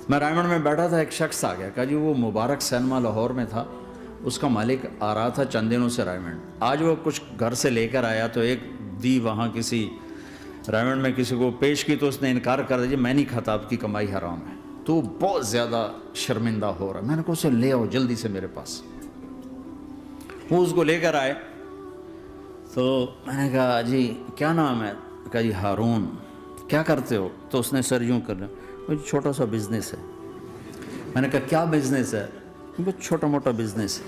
میں رائمنڈ میں بیٹھا تھا، ایک شخص آ گیا، کہا جی وہ مبارک سینما لاہور میں تھا، اس کا مالک آ رہا تھا چند دنوں سے رائمنڈ، آج وہ کچھ گھر سے لے کر آیا تو ایک دی وہاں کسی رائمنڈ میں کسی کو پیش کی تو اس نے انکار کر دیا، میں نہیں کھاتا، آپ کی کمائی حرام ہے۔ تو بہت زیادہ شرمندہ ہو رہا ہے۔ میں نے کہا اسے لے آؤ جلدی سے میرے پاس۔ وہ اس کو لے کر آئے تو میں نے کہا جی کیا نام ہے؟ کہا جی ہارون۔ کیا کرتے ہو؟ تو اس نے سر یوں کر لیا، چھوٹا سا بزنس ہے۔ میں نے کہا کیا بزنس ہے؟ بہت چھوٹا موٹا بزنس ہے۔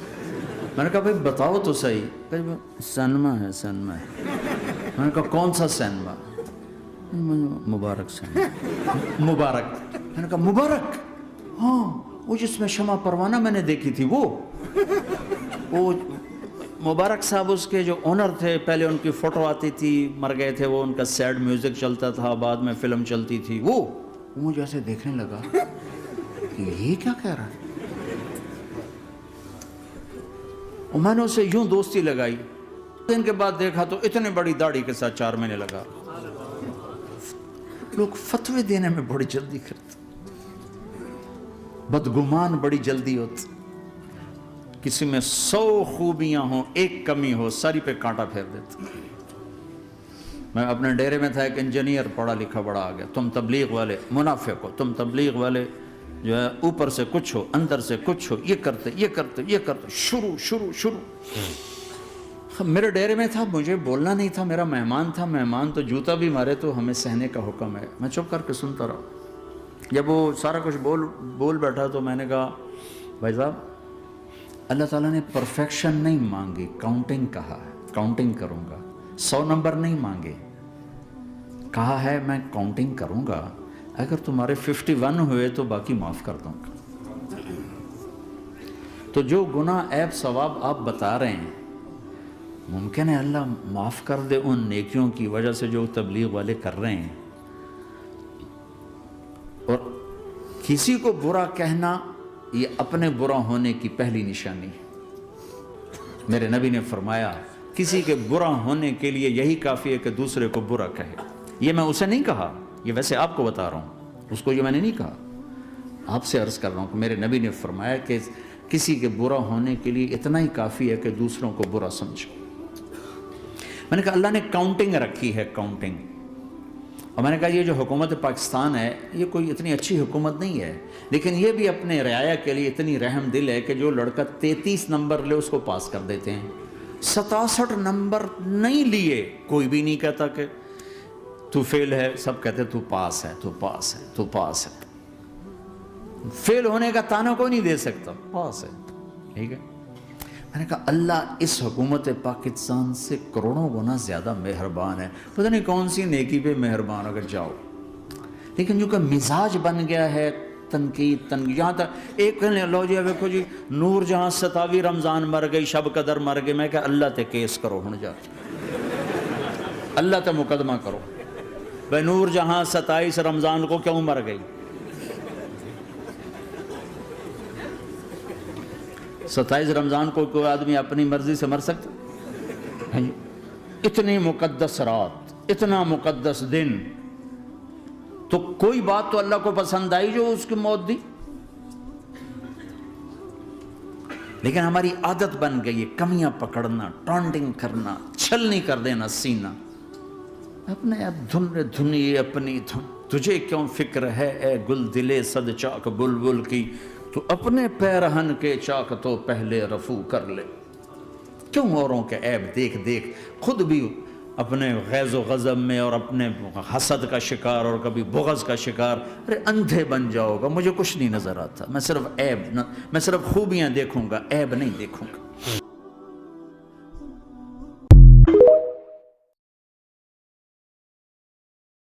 میں نے کہا بھائی بتاؤ تو صحیح۔ کہا جی سینما ہے، سینما ہے۔ میں نے کہا کون سا سینما؟ مبارک سینما۔ مبارک؟ میں نے کہا مبارک؟ ہاں وہ جس میں شمع پروانہ میں نے دیکھی تھی وہ مبارک صاحب اس کے جو اونر تھے، پہلے ان کی فوٹو آتی تھی، مر گئے تھے وہ، ان کا سیڈ میوزک چلتا تھا، بعد میں فلم چلتی تھی، وہ مجھے ایسے دیکھنے لگا کہ یہ کیا کہہ رہا ہے، اور میں نے اسے یوں دوستی لگائی۔ دن کے بعد دیکھا تو اتنی بڑی داڑھی کے ساتھ 4 مہینے لگا۔ لوگ فتوے دینے میں بڑی جلدی کرتے، بدگمان بڑی جلدی ہوتی، کسی میں 100 خوبیاں ہوں، ایک کمی ہو، ساری پہ کانٹا پھیر دیتے۔ میں اپنے ڈیرے میں تھا، ایک انجینئر پڑھا لکھا بڑا آ گیا، تم تبلیغ والے منافق ہو، تم تبلیغ والے جو ہے اوپر سے کچھ ہو اندر سے کچھ ہو، یہ کرتے شروع۔ میرے ڈیرے میں تھا، مجھے بولنا نہیں تھا، میرا مہمان تھا، مہمان تو جوتا بھی مارے تو ہمیں سہنے کا حکم ہے۔ میں چپ کر کے سنتا رہا۔ جب وہ سارا کچھ بول بیٹھا تو میں نے کہا بھائی صاحب، اللہ تعالیٰ نے پرفیکشن نہیں مانگی، کاؤنٹنگ کہا ہے، کاؤنٹنگ کروں گا۔ 100 نمبر نہیں مانگے، کہا ہے میں کاؤنٹنگ کروں گا، اگر تمہارے 51 ہوئے تو باقی معاف کر دوں گا۔ تو جو گناہ عیب ثواب آپ بتا رہے ہیں، ممکن ہے اللہ معاف کر دے ان نیکیوں کی وجہ سے جو تبلیغ والے کر رہے ہیں۔ اور کسی کو برا کہنا یہ اپنے برا ہونے کی پہلی نشانی ہے۔ میرے نبی نے فرمایا کسی کے برا ہونے کے لیے یہی کافی ہے کہ دوسرے کو برا کہے۔ یہ میں اسے نہیں کہا، یہ ویسے آپ کو بتا رہا ہوں، اس کو یہ میں نے نہیں کہا، آپ سے عرض کر رہا ہوں کہ میرے نبی نے فرمایا کہ کسی کے برا ہونے کے لیے اتنا ہی کافی ہے کہ دوسروں کو برا سمجھو۔ میں نے کہا اللہ نے کاؤنٹنگ رکھی ہے، کاؤنٹنگ، اور میں نے کہا یہ جو حکومت پاکستان ہے یہ کوئی اتنی اچھی حکومت نہیں ہے، لیکن یہ بھی اپنے رعایا کے لیے اتنی رحم دل ہے کہ جو لڑکا 33 نمبر لے اس کو پاس کر دیتے ہیں۔ 67 نمبر نہیں لیے کوئی بھی نہیں کہتا کہ تو فیل ہے، سب کہتے تو پاس ہے، تو پاس ہے، تو پاس ہے۔ فیل ہونے کا تانا کوئی نہیں دے سکتا، پاس ہے، ٹھیک ہے۔ میں نے کہا اللہ اس حکومت پاکستان سے کروڑوں گنا زیادہ مہربان ہے، پتہ نہیں کون سی نیکی پہ مہربان اگر جاؤ، لیکن جو کہ مزاج بن گیا ہے تنقید، یہاں تک ایک کہنے لو جی ویکھو جی نور جہاں 27 رمضان مر گئی، شب قدر مر گئی، میں کہا اللہ تے کیس کرو ہن جا، اللہ تے مقدمہ کرو، بھائی نور جہاں 27 رمضان کو کیوں مر گئی؟ 27 رمضان کو کوئی آدمی اپنی مرضی سے مر سکتا؟ اتنی مقدس رات، اتنا مقدس دن، تو کوئی بات تو اللہ کو پسند آئی جو اس کی موت دی؟ لیکن ہماری عادت بن گئی ہے کمیاں پکڑنا، ٹانٹنگ کرنا، چھلنی کر دینا سینہ، اپنے اب دھنی اپنی دھن، تجھے کیوں فکر ہے اے گل دلے صد چاک بلبل کی، تو اپنے پیرہن کے چاک تو پہلے رفو کر لے۔ کیوں اوروں کے عیب دیکھ دیکھ خود بھی اپنے غیظ و غضب میں اور اپنے حسد کا شکار اور کبھی بغض کا شکار؟ ارے اندھے بن جاؤ گا، مجھے کچھ نہیں نظر آتا، میں صرف خوبیاں دیکھوں گا، عیب نہیں دیکھوں گا۔